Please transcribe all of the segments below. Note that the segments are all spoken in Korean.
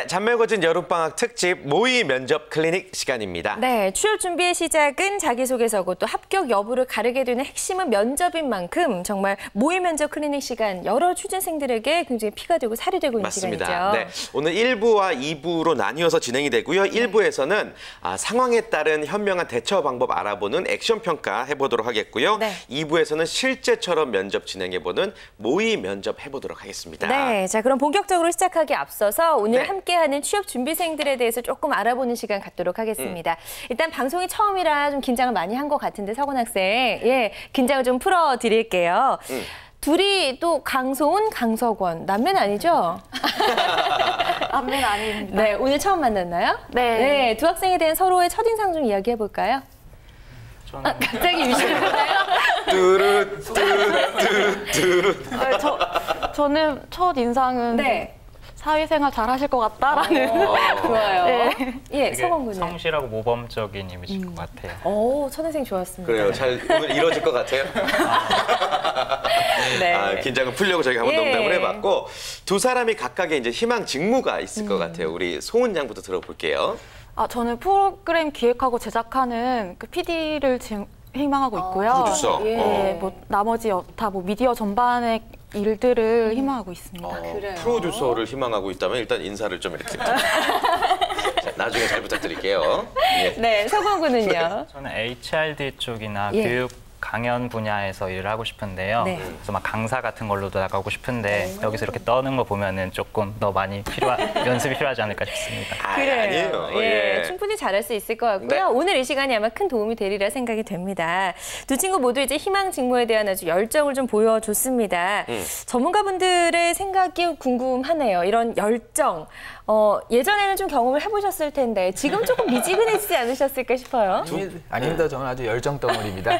네, 잔말거진 여름방학 특집 모의 면접 클리닉 시간입니다. 네, 취업 준비의 시작은 자기소개서고 또 합격 여부를 가르게 되는 핵심은 면접인 만큼 정말 모의 면접 클리닉 시간 여러 취준생들에게 굉장히 피가 되고 살이 되고 있는 맞습니다. 시간이죠. 네, 오늘 1부와 2부로 나뉘어서 진행이 되고요. 1부에서는 상황에 따른 현명한 대처 방법 알아보는 액션 평가 해보도록 하겠고요. 네. 2부에서는 실제처럼 면접 진행해보는 모의 면접 해보도록 하겠습니다. 네, 자 그럼 본격적으로 시작하기 앞서서 오늘 네. 함께하는 취업 준비생들에 대해서 조금 알아보는 시간 갖도록 하겠습니다. 일단 방송이 처음이라 좀 긴장을 많이 한 것 같은데 서건 학생, 예, 긴장을 좀 풀어드릴게요. 둘이 또 강소은, 강석원, 남매는 아니죠? 남매는 아닙니다. 네, 오늘 처음 만났나요? 네. 네, 두 학생에 대한 서로의 첫인상 좀 이야기해볼까요? 갑자기 유시하나요? 저는 첫 인상은 네. 사회생활 잘 하실 것 같다라는. 좋아요. 네. 예, 서건 군은. 성실하고 모범적인 이미지일 것 같아요. 오, 첫인상 좋았습니다. 그래요. 잘 오늘 이루어질 것 같아요. 네. 긴장을 풀려고 저희가 한번 예. 농담을 해봤고 두 사람이 각각의 이제 희망 직무가 있을 것 같아요. 우리 소은 양부터 들어볼게요. 저는 프로그램 기획하고 제작하는 그 PD를 지금 희망하고 있고요. 프로듀서. 예. 네, 뭐 나머지 다 뭐 미디어 전반의 일들을 희망하고 있습니다. 그래요? 프로듀서를 희망하고 있다면 일단 인사를 좀 이렇게 자, 나중에 잘 부탁드릴게요. 예. 네, 서건 군은요? 저는 HRD 쪽이나 예. 교육 강연 분야에서 일을 하고 싶은데요. 네. 그래서 막 강사 같은 걸로도 나가고 싶은데 여기서 이렇게 떠는 거 보면은 조금 더 많이 연습이 필요하지 않을까 싶습니다. 아니에요. 예, 충분히 잘할 수 있을 것 같고요. 네. 오늘 이 시간이 아마 큰 도움이 되리라 생각이 됩니다. 두 친구 모두 이제 희망 직무에 대한 아주 열정을 좀 보여줬습니다. 전문가분들의 생각이 궁금하네요. 이런 열정. 예전에는 좀 경험을 해보셨을 텐데 지금 조금 미지근해지지 않으셨을까 싶어요. 아닙니다. 저는 아주 열정 덩어리입니다.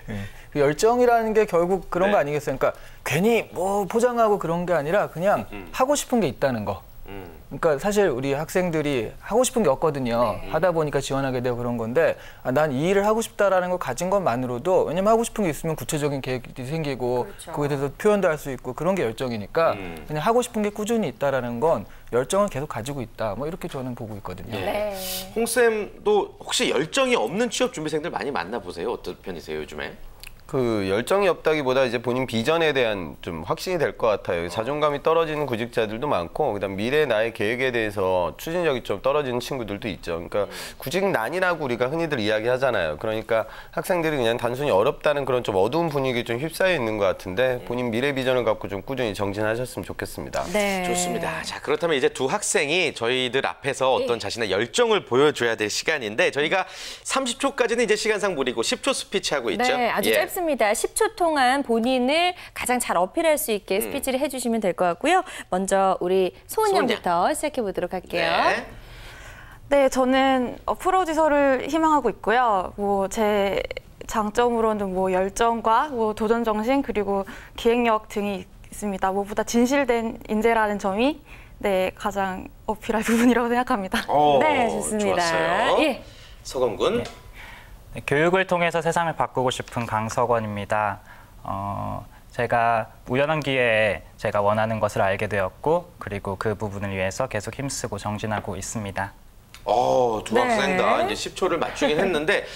네. 그 열정이라는 게 결국 그런 네. 거 아니겠어요? 그러니까 괜히 뭐 포장하고 그런 게 아니라 그냥 하고 싶은 게 있다는 거. 그러니까 사실 우리 학생들이 하고 싶은 게 없거든요. 하다 보니까 지원하게 되고 그런 건데 난 이 일을 하고 싶다라는 걸 가진 것만으로도 왜냐면 하고 싶은 게 있으면 구체적인 계획이 생기고 그렇죠. 그거에 대해서 표현도 할 수 있고 그런 게 열정이니까 그냥 하고 싶은 게 꾸준히 있다라는 건 열정을 계속 가지고 있다. 뭐 이렇게 저는 보고 있거든요. 네. 홍쌤도 혹시 열정이 없는 취업 준비생들 많이 만나보세요? 어떤 편이세요, 요즘에? 그 열정이 없다기보다 이제 본인 비전에 대한 좀 확신이 될 것 같아요. 자존감이 떨어지는 구직자들도 많고, 그다음 미래 나의 계획에 대해서 추진력이 좀 떨어지는 친구들도 있죠. 그러니까 구직난이라고 우리가 흔히들 이야기하잖아요. 그러니까 학생들이 그냥 단순히 어렵다는 그런 좀 어두운 분위기에 좀 휩싸여 있는 것 같은데 본인 미래 비전을 갖고 좀 꾸준히 정진하셨으면 좋겠습니다. 네. 좋습니다. 자, 그렇다면 이제 두 학생이 저희들 앞에서 어떤 자신의 열정을 보여줘야 될 시간인데 저희가 30초까지는 이제 시간상 무리고 10초 스피치 하고 있죠? 네, 아주 예. 짧습니다. 10초 동안 본인을 가장 잘 어필할 수 있게 스피치를 해주시면 될 것 같고요. 먼저 우리 소은 소은 양부터 시작해 보도록 할게요. 네. 네, 저는 프로듀서를 희망하고 있고요. 뭐 제 장점으로는 뭐 열정과 뭐 도전 정신 그리고 기획력 등이 있습니다. 무엇보다 진실된 인재라는 점이 가장 어필할 부분이라고 생각합니다. 네, 좋습니다. 좋았어요. 예. 서건 군. 네, 교육을 통해서 세상을 바꾸고 싶은 강석원입니다. 제가 우연한 기회에 제가 원하는 것을 알게 되었고 그리고 그 부분을 위해서 계속 힘쓰고 정진하고 있습니다. 두 네. 학생 다 이제 10초를 맞추긴 했는데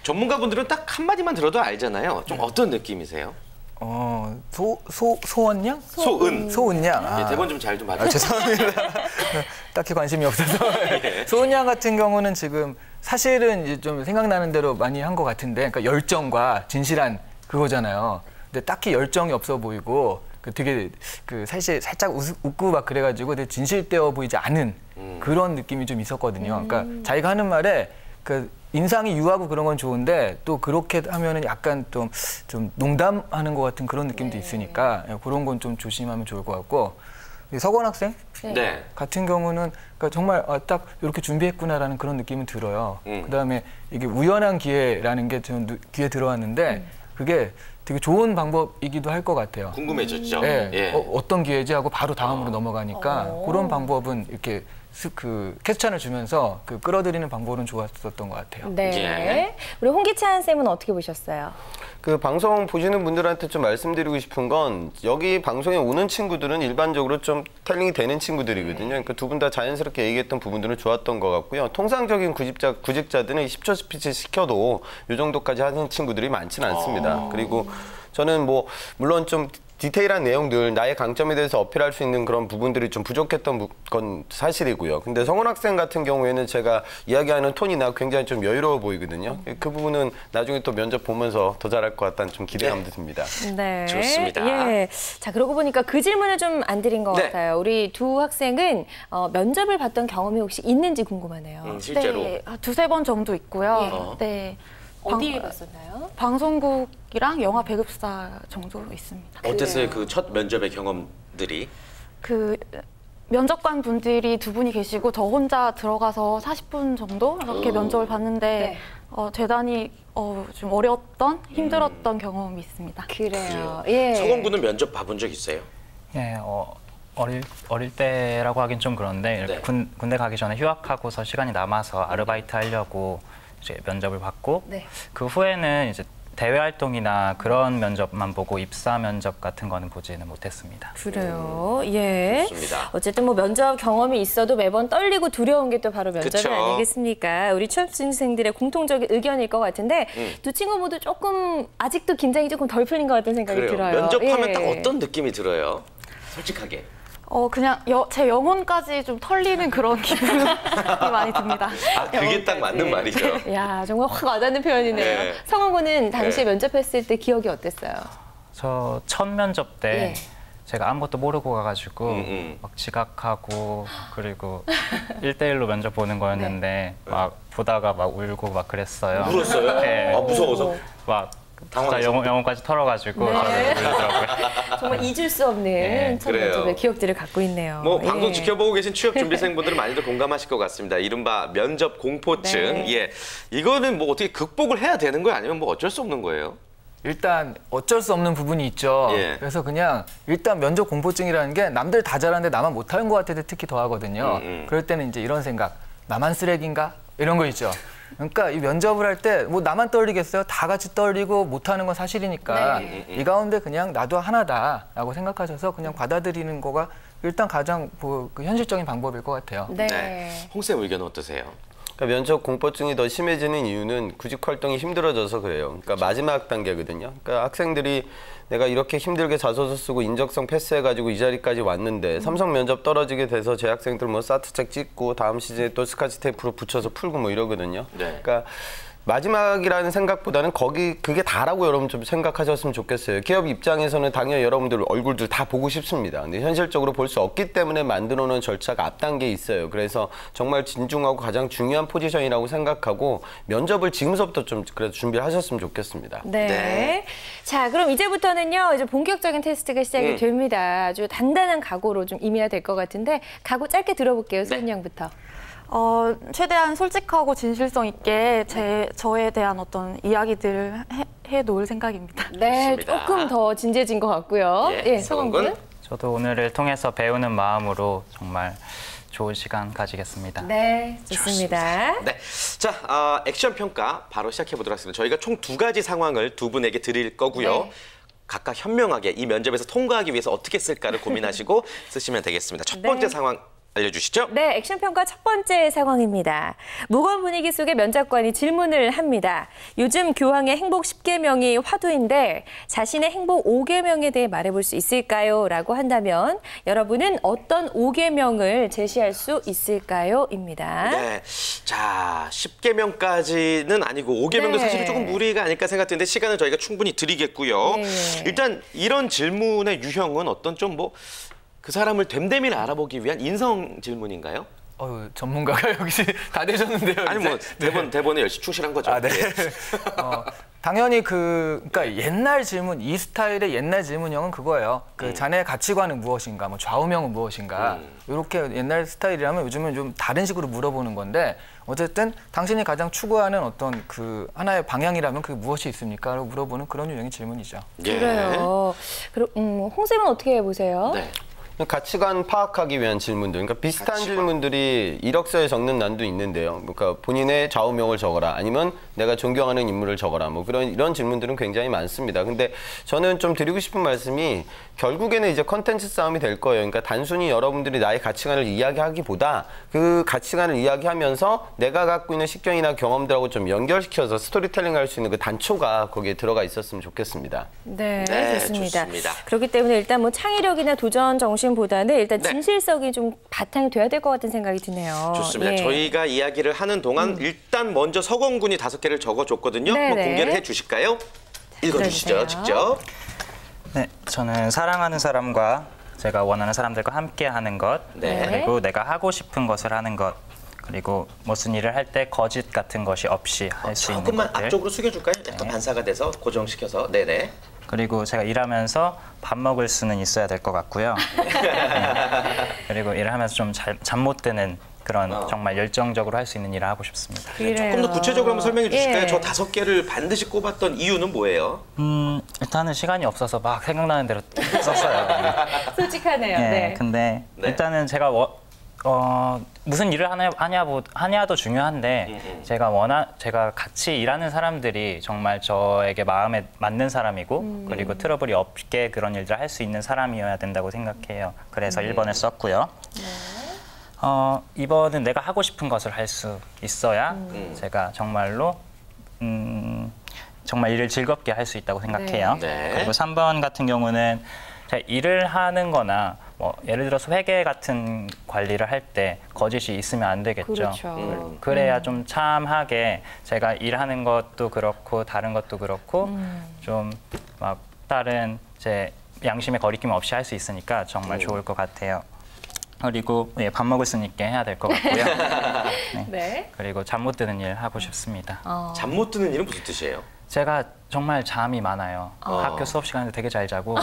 전문가분들은 딱 한마디만 들어도 알잖아요. 좀 어떤 느낌이세요? 소원 양? 소은. 소은 양. 예, 대본 좀 잘 좀 봐주세요. 죄송합니다. 딱히 관심이 없어서. 소은 양 같은 경우는 지금 사실은 이제 좀 생각나는 대로 많이 한 것 같은데, 그러니까 열정과 진실한 그거잖아요. 근데 딱히 열정이 없어 보이고, 되게 사실 살짝 웃고 막 그래가지고 되게 진실되어 보이지 않은 그런 느낌이 좀 있었거든요. 그러니까 자기가 하는 말에 인상이 유하고 그런 건 좋은데 또 그렇게 하면은 약간 좀 농담하는 것 같은 그런 느낌도 있으니까 그런 건 좀 조심하면 좋을 것 같고. 서건 학생 네. 같은 경우는 그러니까 정말 딱 이렇게 준비했구나라는 그런 느낌은 들어요. 그다음에 이게 우연한 기회라는 게 좀 귀에 들어왔는데 그게 되게 좋은 방법이기도 할 것 같아요. 궁금해졌죠? 네, 예. 어떤 기회지 하고 바로 다음으로 넘어가니까 그런 방법은 이렇게 그 퀘스천을 주면서 그 끌어들이는 방법은 좋았었던 것 같아요. 네. 예. 우리 홍기찬 쌤은 어떻게 보셨어요? 그 방송 보시는 분들한테 좀 말씀드리고 싶은 건 여기 방송에 오는 친구들은 일반적으로 좀 텔링이 되는 친구들이거든요. 그러니까 두 분 다 자연스럽게 얘기했던 부분들은 좋았던 것 같고요. 통상적인 구직자들은 10초 스피치 시켜도 이 정도까지 하는 친구들이 많지는 않습니다. 그리고 저는 뭐 물론 좀 디테일한 내용들, 나의 강점에 대해서 어필할 수 있는 그런 부분들이 좀 부족했던 건 사실이고요. 근데 성훈 학생 같은 경우에는 제가 이야기하는 톤이나 굉장히 좀 여유로워 보이거든요. 그 부분은 나중에 또 면접 보면서 더 잘할 것 같다는 좀 기대감도 듭니다. 네. 좋습니다. 예. 자, 그러고 보니까 그 질문을 좀 안 드린 것 네. 같아요. 우리 두 학생은 면접을 봤던 경험이 혹시 있는지 궁금하네요. 실제로. 네, 두세 번 정도 있고요. 네. 어디에 봤었나요? 방송국이랑 영화 배급사 정도 있습니다. 어땠어요? 그 첫 면접의 경험들이? 그 면접관 분들이 두 분이 계시고 저 혼자 들어가서 40분 정도 이렇게 면접을 봤는데 네. 대단히 좀 어려웠던 힘들었던 경험이 있습니다. 그래요. 예. 서건군은 면접 봐본 적 있어요? 예, 어릴 때라고 하긴 좀 그런데 이렇게 네. 군대 가기 전에 휴학하고서 시간이 남아서 아르바이트 하려고 이제 면접을 받고 네. 그 후에는 이제 대외 활동이나 그런 면접만 보고 입사 면접 같은 거는 보지는 못했습니다. 그래요. 예. 좋습니다. 어쨌든 뭐 면접 경험이 있어도 매번 떨리고 두려운 게 또 바로 면접이 그쵸. 아니겠습니까? 우리 취업생들의 공통적인 의견일 것 같은데 두 친구 모두 조금 아직도 긴장이 조금 덜 풀린 것 같은 생각이 그래요. 들어요. 면접하면 예. 딱 어떤 느낌이 들어요? 솔직하게. 그냥 제 영혼까지 좀 털리는 그런 기분이 많이 듭니다. 아, 그게 딱 맞는 말이죠. 야, 정말 확 와닿는 표현이네요. 네. 성원군은 당시에 네. 면접했을 때 기억이 어땠어요? 저 첫 면접 때 예. 제가 아무것도 모르고 가가지고 막 지각하고 그리고 1대1로 면접 보는 거였는데 막 보다가 막 울고 막 그랬어요. 울었어요? 네. 아, 무서워서? 막 진짜 당황해서? 영혼까지 털어가지고 저를 울더라고요. 정말 잊을 수 없는 네, 첫 그래요. 면접의 기억들을 갖고 있네요. 뭐 예. 방송 지켜보고 계신 취업 준비생분들은 많이들 공감하실 것 같습니다. 이른바 면접 공포증. 네. 예. 이거는 뭐 어떻게 극복을 해야 되는 거예요? 아니면 뭐 어쩔 수 없는 거예요? 일단 어쩔 수 없는 부분이 있죠. 예. 그래서 그냥 일단 면접 공포증이라는 게 남들 다 잘하는데 나만 못하는 것 같을 때 특히 더 하거든요. 그럴 때는 이제 이런 생각, 나만 쓰레기인가? 이런 거 있죠. 그러니까 이 면접을 할 때 뭐 나만 떨리겠어요? 다 같이 떨리고 못하는 건 사실이니까 이 가운데 그냥 나도 하나다라고 생각하셔서 그냥 받아들이는 거가 일단 가장 그 현실적인 방법일 것 같아요. 네. 홍쌤 의견은 어떠세요? 그러니까 면접 공포증이 더 심해지는 이유는 구직 활동이 힘들어져서 그래요. 그러니까 마지막 단계거든요. 그러니까 학생들이 내가 이렇게 힘들게 자소서 쓰고 인적성 패스해가지고 이 자리까지 왔는데 삼성 면접 떨어지게 돼서 재학생들 뭐 사트책 찍고 다음 시즌에 또 스카치 테이프로 붙여서 풀고 뭐 이러거든요. 네. 그러니까 마지막이라는 생각보다는 그게 다라고 여러분 좀 생각하셨으면 좋겠어요. 기업 입장에서는 당연히 여러분들 얼굴들 다 보고 싶습니다. 근데 현실적으로 볼 수 없기 때문에 만들어 놓은 절차가 앞단계에 있어요. 그래서 정말 진중하고 가장 중요한 포지션이라고 생각하고 면접을 지금서부터 좀 그래도 준비를 하셨으면 좋겠습니다. 네. 네. 자, 그럼 이제부터는요, 이제 본격적인 테스트가 시작이 됩니다. 아주 단단한 각오로 좀 임해야 될 것 같은데, 각오 짧게 들어볼게요, 소은 양부터. 최대한 솔직하고 진실성 있게 저에 대한 어떤 이야기들을 해 놓을 생각입니다. 네, 좋습니다. 조금 더 진지해진 것 같고요. 예, 서건군. 저도 오늘을 통해서 배우는 마음으로 정말 좋은 시간 가지겠습니다. 네, 좋습니다. 네. 자, 액션 평가 바로 시작해 보도록 하겠습니다. 저희가 총 2가지 상황을 두 분에게 드릴 거고요. 네. 각각 현명하게 이 면접에서 통과하기 위해서 어떻게 쓸까를 고민하시고 쓰시면 되겠습니다. 첫 번째 네. 상황 알려주시죠. 네, 액션 평가 첫 번째 상황입니다. 무거운 분위기 속에 면접관이 질문을 합니다. 요즘 교황의 행복 10계명이 화두인데 자신의 행복 5계명에 대해 말해볼 수 있을까요? 라고 한다면 여러분은 어떤 5계명을 제시할 수 있을까요? 입니다. 네. 자, 10계명까지는 아니고 5계명도 네. 사실은 조금 무리가 아닐까 생각되는데 시간을 저희가 충분히 드리겠고요. 네. 일단 이런 질문의 유형은 어떤 좀 뭐 그 사람을 됨됨이를 알아보기 위한 인성 질문인가요? 전문가가 여기 다 되셨는데요. 아니 뭐 대본에 열심히 충실한 거죠. 아, 네. 예. 당연히 그러니까 옛날 질문, 이 스타일의 옛날 질문형은 그거예요. 자네의 가치관은 무엇인가, 뭐 좌우명은 무엇인가. 이렇게 옛날 스타일이라면 요즘은 좀 다른 식으로 물어보는 건데 어쨌든 당신이 가장 추구하는 어떤 그 하나의 방향이라면 그게 무엇이 있습니까? 라고 물어보는 그런 유형의 질문이죠. 예. 그래요. 그럼 홍 쌤은 어떻게 보세요? 네. 가치관 파악하기 위한 질문들, 그러니까 비슷한 질문들이 이력서에 적는 난도 있는데요. 그러니까 본인의 좌우명을 적어라, 아니면 내가 존경하는 인물을 적어라, 뭐 이런 질문들은 굉장히 많습니다. 근데 저는 좀 드리고 싶은 말씀이 결국에는 이제 컨텐츠 싸움이 될 거예요. 그러니까 단순히 여러분들이 나의 가치관을 이야기하기보다 그 가치관을 이야기하면서 내가 갖고 있는 식견이나 경험들하고 좀 연결시켜서 스토리텔링 할 수 있는 그 단초가 거기에 들어가 있었으면 좋겠습니다. 네, 네, 좋습니다. 좋습니다. 그렇기 때문에 일단 뭐 창의력이나 도전 정신보다는 일단 진실성이 좀 바탕이 돼야 될 것 같은 생각이 드네요. 좋습니다. 예. 저희가 이야기를 하는 동안 일단 먼저 서건 군이 5개를 적어줬거든요. 한번 네네. 공개를 해주실까요? 읽어주시죠, 들어주세요. 직접. 네, 저는 사랑하는 사람과 제가 원하는 사람들과 함께하는 것, 네. 그리고 내가 하고 싶은 것을 하는 것, 그리고 무슨 일을 할 때 거짓 같은 것이 없이 할 수 있는 조금만 것들. 앞쪽으로 숙여줄까요? 약간 반사가 돼서 고정시켜서. 네네. 그리고 제가 일하면서 밥 먹을 수는 있어야 될 것 같고요. 네. 그리고 일을 하면서 좀 잠 못 드는 그런 정말 열정적으로 할 수 있는 일을 하고 싶습니다. 조금 더 구체적으로 한번 설명해 주실까요? 예. 저 5개를 반드시 꼽았던 이유는 뭐예요? 일단은 시간이 없어서 막 생각나는 대로 썼어요. 솔직하네요. 네, 네. 근데 네. 일단은 제가 무슨 일을 하냐도 중요한데 제가 같이 일하는 사람들이 정말 저에게 마음에 맞는 사람이고 그리고 트러블이 없게 그런 일들을 할 수 있는 사람이어야 된다고 생각해요. 그래서 1번을 썼고요. 2번은 내가 하고 싶은 것을 할 수 있어야 제가 정말로 정말 일을 즐겁게 할 수 있다고 생각해요. 네. 그리고 3번 같은 경우는 제가 일을 하는 거나 뭐 예를 들어서 회계 같은 관리를 할 때 거짓이 있으면 안 되겠죠. 그렇죠. 그래야 좀 참하게 제가 일하는 것도 그렇고 다른 것도 그렇고 좀 막 다른 제 양심의 거리낌 없이 할 수 있으니까 정말 좋을 것 같아요. 그리고 밥 먹을 수 있게 해야 될 것 같고요. 네. 네. 그리고 잠 못 드는 일 하고 싶습니다. 잠 못 드는 일은 무슨 뜻이에요? 제가 정말 잠이 많아요. 학교 수업 시간에도 되게 잘 자고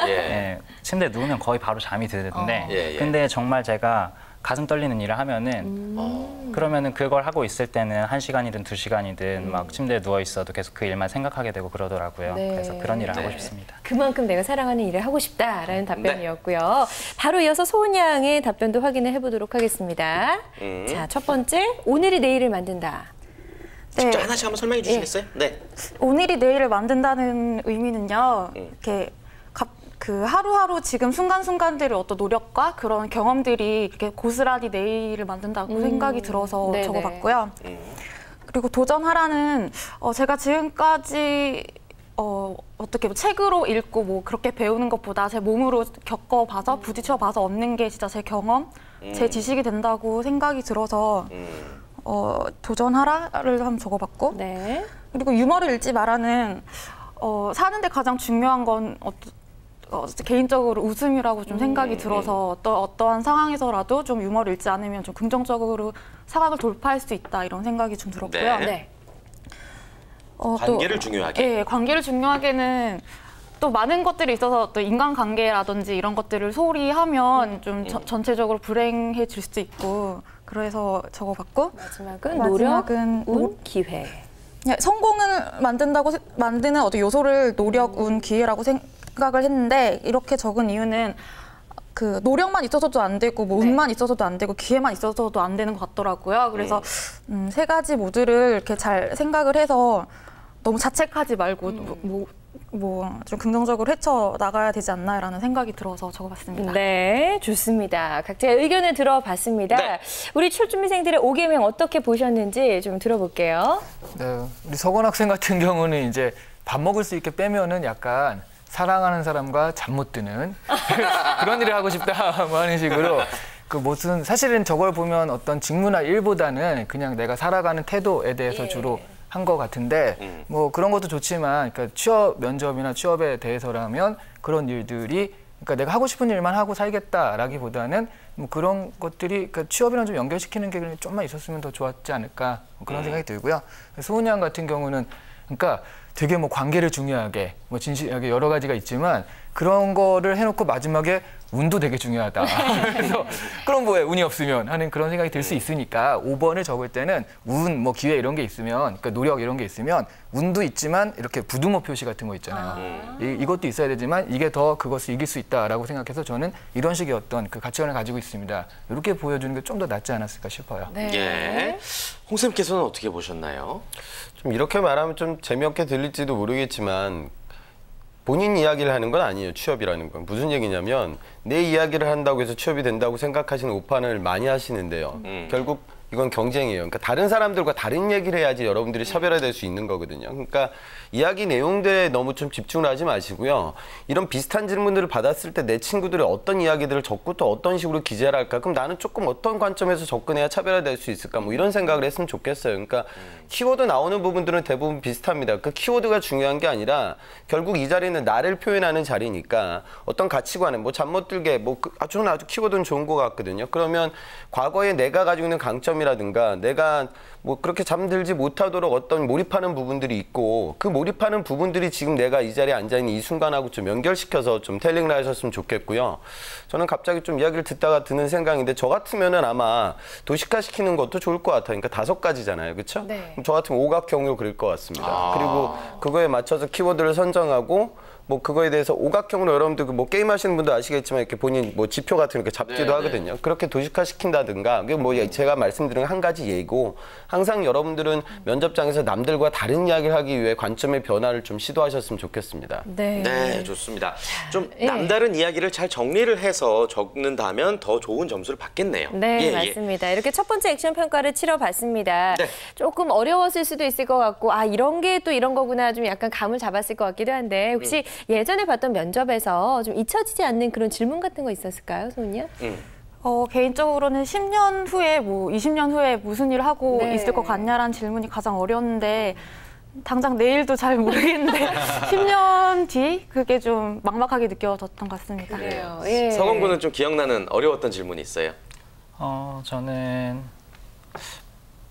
예. 예, 침대에 누우면 거의 바로 잠이 드는데 예. 근데 정말 제가 가슴 떨리는 일을 하면은 그러면은 그걸 하고 있을 때는 1시간이든 2시간이든 막 침대에 누워 있어도 계속 그 일만 생각하게 되고 그러더라고요. 네. 그래서 그런 일을 하고 네. 싶습니다. 그만큼 내가 사랑하는 일을 하고 싶다라는 답변이었고요. 바로 이어서 소은 양의 답변도 확인을 해보도록 하겠습니다. 자, 첫 번째, 오늘이 내일을 만든다. 직접 하나씩 한번 설명해 주시겠어요? 네. 오늘이 내일을 만든다는 의미는요. 이렇게 그 하루하루 지금 순간순간들의 어떤 노력과 그런 경험들이 이렇게 고스란히 내일을 만든다고 생각이 들어서 네네. 적어봤고요. 그리고 도전하라는 제가 지금까지 어떻게 뭐 책으로 읽고 뭐 그렇게 배우는 것보다 제 몸으로 겪어봐서 부딪혀봐서 얻는 게 진짜 제 경험, 제 지식이 된다고 생각이 들어서 도전하라를 한번 적어봤고 네. 그리고 유머를 잃지 마라는 사는데 가장 중요한 건 개인적으로 웃음이라고 좀 생각이 들어서 어떠한 상황에서라도 좀 유머를 잃지 않으면 좀 긍정적으로 상황을 돌파할 수 있다 이런 생각이 좀 들었고요. 네. 네. 관계를 중요하게. 네, 관계를 중요하게는 또 많은 것들이 있어서 또 인간관계라든지 이런 것들을 소홀히 하면 좀 전체적으로 불행해질 수도 있고 그래서 적어봤고 마지막은 마지막은 노력, 운, 기회. 그냥 성공을 만드는 어떤 요소를 노력, 운, 기회라고 생각을 했는데 이렇게 적은 이유는 그 노력만 있어서도 안 되고 뭐 운만 있어서도 안 되고 기회만 있어서도 안 되는 것 같더라고요. 그래서 세 가지 모두를 이렇게 잘 생각을 해서 너무 자책하지 말고 좀 긍정적으로 헤쳐 나가야 되지 않나라는 생각이 들어서 적어봤습니다. 네, 좋습니다. 각자의 의견을 들어봤습니다. 네. 우리 출준비생들의 5개명 어떻게 보셨는지 좀 들어볼게요. 네, 우리 서건 학생 같은 경우는 이제 밥 먹을 수 있게 빼면은 약간 사랑하는 사람과 잠 못 드는 그런 일을 하고 싶다 뭐 하는 식으로 그 무슨 사실은 저걸 보면 어떤 직무나 일보다는 그냥 내가 살아가는 태도에 대해서 주로 한 것 같은데 뭐 그런 것도 좋지만 그러니까 취업 면접이나 취업에 대해서라면 그런 일들이 그러니까 내가 하고 싶은 일만 하고 살겠다라기보다는 뭐 그런 것들이 그러니까 취업이랑 좀 연결시키는 게 좀만 있었으면 더 좋았지 않을까 뭐 그런 생각이 들고요. 소은 양 같은 경우는 그러니까 되게 뭐 관계를 중요하게 뭐 진실하게 여러 가지가 있지만 그런 거를 해놓고 마지막에 운도 되게 중요하다. 그래서 그럼 뭐해 운이 없으면 하는 그런 생각이 들 수 있으니까 5번을 적을 때는 운, 뭐 기회 이런 게 있으면, 그러니까 노력 이런 게 있으면 운도 있지만 이렇게 부등호 표시 같은 거 있잖아요. 이것도 있어야 되지만 이게 더 그것을 이길 수 있다라고 생각해서 저는 이런 식의 어떤 그 가치관을 가지고 있습니다. 이렇게 보여주는 게 좀 더 낫지 않았을까 싶어요. 네. 예. 홍 쌤께서는 어떻게 보셨나요? 좀 이렇게 말하면 좀 재미없게 들릴지도 모르겠지만 본인 이야기를 하는 건 아니에요. 취업이라는 건. 무슨 얘기냐면 내 이야기를 한다고 해서 취업이 된다고 생각하시는 오판을 많이 하시는데요. 결국 이건 경쟁이에요. 그러니까 다른 사람들과 다른 얘기를 해야지 여러분들이 차별화될 수 있는 거거든요. 그러니까 이야기 내용들에 너무 좀 집중을 하지 마시고요. 이런 비슷한 질문들을 받았을 때 내 친구들이 어떤 이야기들을 적고 또 어떤 식으로 기재를 할까? 그럼 나는 조금 어떤 관점에서 접근해야 차별화될 수 있을까? 뭐 이런 생각을 했으면 좋겠어요. 그러니까 키워드 나오는 부분들은 대부분 비슷합니다. 그 키워드가 중요한 게 아니라 결국 이 자리는 나를 표현하는 자리니까 어떤 가치관에 뭐 잠 못 들게 뭐 저는 아주 키워드는 좋은 것 같거든요. 그러면 과거에 내가 가지고 있는 강점이라든가 내가 뭐 그렇게 잠들지 못하도록 어떤 몰입하는 부분들이 있고 그 몰입하는 부분들이 지금 내가 이 자리에 앉아있는 이 순간하고 좀 연결시켜서 좀 텔링을 하셨으면 좋겠고요. 저는 갑자기 좀 이야기를 듣다가 드는 생각인데 저 같으면은 아마 도식화시키는 것도 좋을 것 같아요. 그러니까 5가지잖아요. 그렇죠? 네. 저 같으면 오각형으로 그릴 것 같습니다. 그리고 그거에 맞춰서 키워드를 선정하고 뭐 그거에 대해서 오각형으로 여러분들 뭐 게임 하시는 분도 아시겠지만 이렇게 본인 뭐 지표 같은 거 이렇게 잡기도 하거든요. 그렇게 도식화시킨다든가 그게 뭐 제가 말씀드린 한 가지 예고 항상 여러분들은 면접장에서 남들과 다른 이야기를 하기 위해 관점의 변화를 좀 시도하셨으면 좋겠습니다. 네. 네, 좋습니다. 좀 예. 남다른 이야기를 잘 정리를 해서 적는다면 더 좋은 점수를 받겠네요. 네, 예, 예. 맞습니다. 이렇게 첫 번째 액션 평가를 치러봤습니다. 네. 조금 어려웠을 수도 있을 것 같고, 아, 이런 게 또 이런 거구나 좀 약간 감을 잡았을 것 같기도 한데, 혹시 예전에 봤던 면접에서 좀 잊혀지지 않는 그런 질문 같은 거 있었을까요, 소은이요? 개인적으로는 10년 후에 뭐 20년 후에 무슨 일을 하고 네. 있을 것 같냐라는 질문이 가장 어려웠는데 당장 내일도 잘 모르겠는데 10년 뒤 그게 좀 막막하게 느껴졌던 것 같습니다. 그래요. 예. 서건 군은 좀 기억나는 어려웠던 질문이 있어요? 저는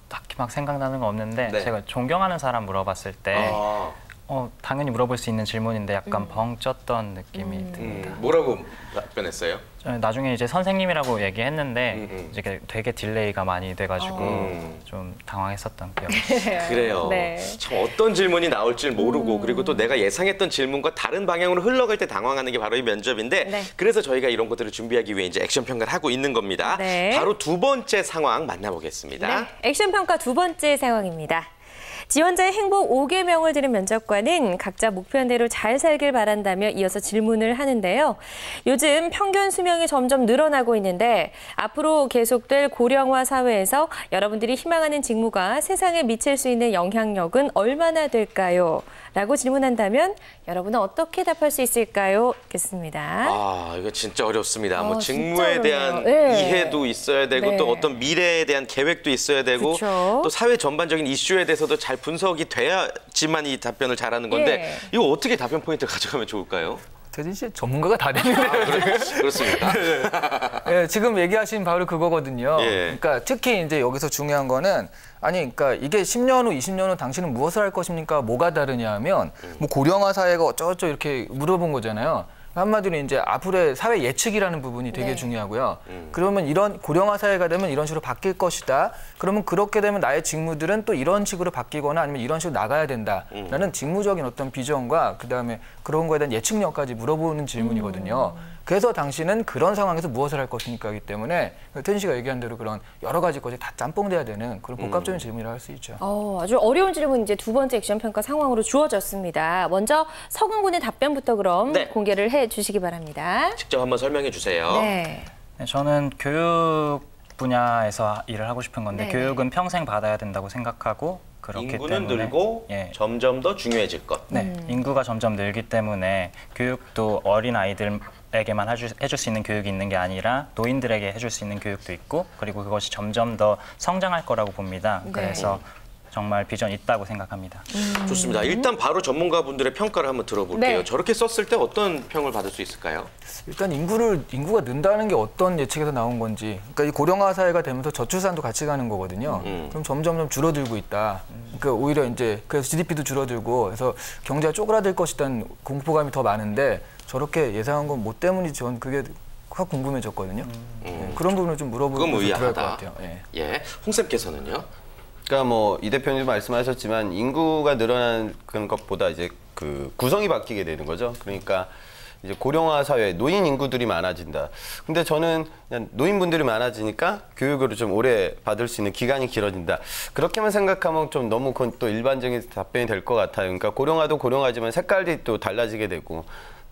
딱히 막 생각나는 건 없는데 네. 제가 존경하는 사람 물어봤을 때 아, 당연히 물어볼 수 있는 질문인데 약간 벙 쪘던 느낌이 듭니다. 뭐라고 답변했어요? 저는 나중에 이제 선생님이라고 얘기했는데 이제 되게 딜레이가 많이 돼가지고 좀 당황했었던 기억이 있어요. 그래요. 네. 참 어떤 질문이 나올 줄 모르고 그리고 또 내가 예상했던 질문과 다른 방향으로 흘러갈 때 당황하는 게 바로 이 면접인데 네. 그래서 저희가 이런 것들을 준비하기 위해 이제 액션 평가를 하고 있는 겁니다. 네. 바로 두 번째 상황 만나보겠습니다. 네, 액션 평가 두 번째 상황입니다. 지원자의 행복 5개명을 들은 면접관은 각자 목표대로 잘 살길 바란다며 이어서 질문을 하는데요. 요즘 평균 수명이 점점 늘어나고 있는데 앞으로 계속될 고령화 사회에서 여러분들이 희망하는 직무가 세상에 미칠 수 있는 영향력은 얼마나 될까요? 라고 질문한다면 여러분은 어떻게 답할 수 있을까요? 겠습니다. 아, 이거 진짜 어렵습니다. 뭐 진짜 직무에 대한 어렵네요. 네. 이해도 있어야 되고 네. 또 어떤 미래에 대한 계획도 있어야 되고 그쵸. 또 사회 전반적인 이슈에 대해서도 잘 분석이 돼야지만 이 답변을 잘하는 건데 예. 이거 어떻게 답변 포인트를 가져가면 좋을까요? 대진 씨 전문가가 다 됐는데요. 그렇습니까? 예, 지금 얘기하신 바로 그거거든요. 예. 그러니까 특히 이제 여기서 중요한 거는 아니 그러니까 이게 10년 후, 20년 후 당신은 무엇을 할 것입니까? 뭐가 다르냐 하면 뭐 고령화 사회가 어쩌고저쩌고 이렇게 물어본 거잖아요. 한마디로 이제 앞으로의 사회 예측이라는 부분이 되게 네. 중요하고요. 그러면 이런 고령화 사회가 되면 이런 식으로 바뀔 것이다. 그러면 그렇게 되면 나의 직무들은 또 이런 식으로 바뀌거나 아니면 이런 식으로 나가야 된다라는 직무적인 어떤 비전과 그다음에 그런 거에 대한 예측력까지 물어보는 질문이거든요. 그래서 당신은 그런 상황에서 무엇을 할 것입니까이기 때문에 태진 씨가 얘기한 대로 그런 여러 가지 것이 다 짬뽕돼야 되는 그런 복합적인 질문이라고 할 수 있죠. 아주 어려운 질문 이제 두 번째 액션 평가 상황으로 주어졌습니다. 먼저 서근 군의 답변부터 그럼 네. 공개를 해주시기 바랍니다. 직접 한번 설명해 주세요. 네. 네, 저는 교육 분야에서 일을 하고 싶은 건데 네네. 교육은 평생 받아야 된다고 생각하고 그렇기 인구는 때문에 늘고 예. 점점 더 중요해질 것. 네, 인구가 점점 늘기 때문에 교육도 어린 아이들에게만 해줄 수 있는 교육이 있는 게 아니라 노인들에게 해줄 수 있는 교육도 있고 그리고 그것이 점점 더 성장할 거라고 봅니다. 네. 그래서 정말 비전 있다고 생각합니다. 좋습니다. 일단 바로 전문가분들의 평가를 한번 들어볼게요. 네. 저렇게 썼을 때 어떤 평을 받을 수 있을까요? 일단 인구가 는다는 게 어떤 예측에서 나온 건지, 그러니까 이 고령화 사회가 되면서 저출산도 같이 가는 거거든요. 그럼 점점 줄어들고 있다. 그러니까 오히려 이제 그래서 GDP도 줄어들고, 그래서 경제가 쪼그라들 것이라는 공포감이 더 많은데 저렇게 예상한 건 뭐 때문이지? 저는 그게 궁금해졌거든요. 그런 부분을 좀 물어보면 그건 좋을 것 의아하다. 같아요. 예. 예, 홍 쌤께서는요? 그러니까 뭐 이 대표님도 말씀하셨지만 인구가 늘어나는 그런 것보다 이제 그 구성이 바뀌게 되는 거죠. 그러니까 이제 고령화 사회, 노인 인구들이 많아진다. 근데 저는 그냥 노인분들이 많아지니까 교육을 좀 오래 받을 수 있는 기간이 길어진다. 그렇게만 생각하면 좀 너무 그건 또 일반적인 답변이 될 것 같아요. 그러니까 고령화도 고령화지만 색깔이 또 달라지게 되고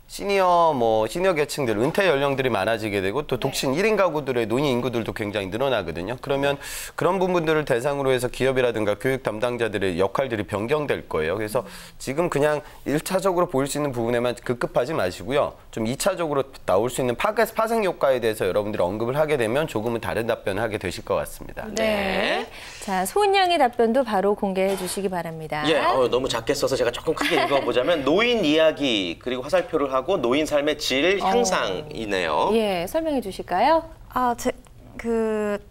시니어 계층들, 은퇴 연령들이 많아지게 되고 또 독신 1인 가구들의 노인 인구들도 굉장히 늘어나거든요. 그러면 그런 부분들을 대상으로 해서 기업이라든가 교육 담당자들의 역할들이 변경될 거예요. 그래서 지금 그냥 1차적으로 보일 수 있는 부분에만 급급하지 마시고요. 좀 2차적으로 나올 수 있는 파생 효과에 대해서 여러분들이 언급을 하게 되면 조금은 다른 답변을 하게 되실 것 같습니다. 네. 자, 소은양의 답변도 바로 공개해 주시기 바랍니다. 예, 너무 작게 써서 제가 조금 크게 읽어보자면 노인 이야기 그리고 화살표를 하고 노인 삶의 질 향상이네요. 예, 설명해 주실까요?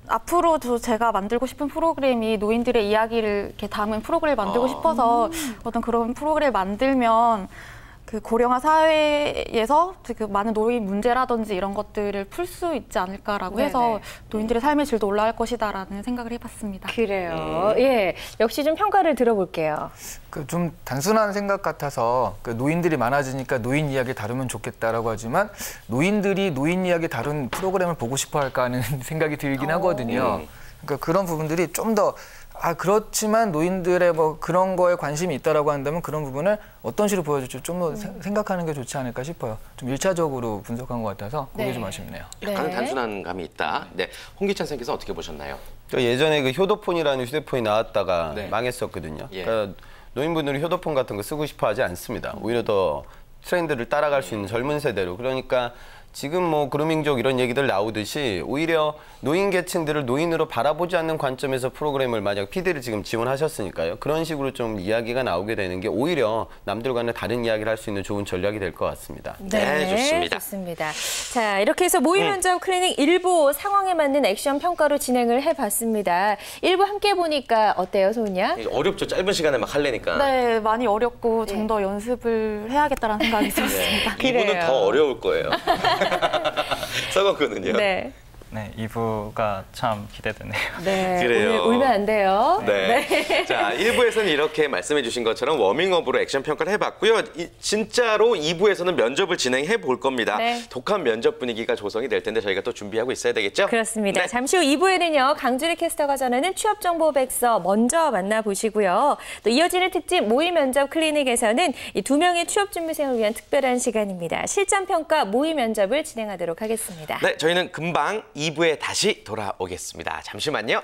앞으로도 제가 만들고 싶은 프로그램이 노인들의 이야기를 이렇게 담은 프로그램을 만들고 싶어서 어떤 그런 프로그램을 만들면 그 고령화 사회에서 그 많은 노인 문제라든지 이런 것들을 풀 수 있지 않을까라고 네네. 해서 노인들의 삶의 질도 올라갈 것이다라는 생각을 해봤습니다. 그래요. 예, 역시 좀 평가를 들어볼게요. 그 좀 단순한 생각 같아서 그 노인들이 많아지니까 노인 이야기 다루면 좋겠다라고 하지만 노인들이 노인 이야기 다룬 프로그램을 보고 싶어 할까 하는 생각이 들긴 하거든요. 그러니까 그런 부분들이 좀 더 그렇지만 노인들의 뭐 그런 거에 관심이 있다라고 한다면 그런 부분을 어떤 식으로 보여줄지 좀 더 생각하는 게 좋지 않을까 싶어요. 좀 1차적으로 분석한 것 같아서 그게 네. 좀 아쉽네요. 약간은 네. 단순한 감이 있다. 네, 홍기찬 쌤께서 어떻게 보셨나요? 예전에 그 효도폰이라는 휴대폰이 나왔다가 네. 망했었거든요. 예. 그러니까 노인분들이 효도폰 같은 거 쓰고 싶어 하지 않습니다. 오히려 더 트렌드를 따라갈 수 있는 젊은 세대로. 그러니까 지금 뭐 그루밍족 이런 얘기들 나오듯이 오히려 노인 계층들을 노인으로 바라보지 않는 관점에서 프로그램을 만약 PD를 지금 지원하셨으니까요. 그런 식으로 좀 이야기가 나오게 되는 게 오히려 남들과는 다른 이야기를 할 수 있는 좋은 전략이 될 것 같습니다. 네, 좋습니다. 좋습니다. 자, 이렇게 해서 모의 면접 클리닉 1부 상황에 맞는 액션 평가로 진행을 해봤습니다. 1부 함께 보니까 어때요, 소은야? 어렵죠. 짧은 시간에 막 하려니까. 네, 많이 어렵고 좀 더 연습을 해야겠다라는 생각이 들었습니다. 이분은 그래요. 더 어려울 거예요. 서건군은요? 네. 네, 2부가 참 기대되네요. 네. 그래요. 울면 안 돼요. 네. 자, 1부에서는 이렇게 말씀해 주신 것처럼 워밍업으로 액션 평가를 해봤고요. 진짜로 2부에서는 면접을 진행해 볼 겁니다. 네. 독한 면접 분위기가 조성이 될 텐데 저희가 또 준비하고 있어야 되겠죠? 그렇습니다. 네. 잠시 후 2부에는요. 강주리 캐스터가 전하는 취업정보 백서 먼저 만나보시고요. 또 이어지는 특집 모의 면접 클리닉에서는 이 2명의 취업준비생을 위한 특별한 시간입니다. 실전평가 모의 면접을 진행하도록 하겠습니다. 네, 저희는 금방 2부에 다시 돌아오겠습니다. 잠시만요.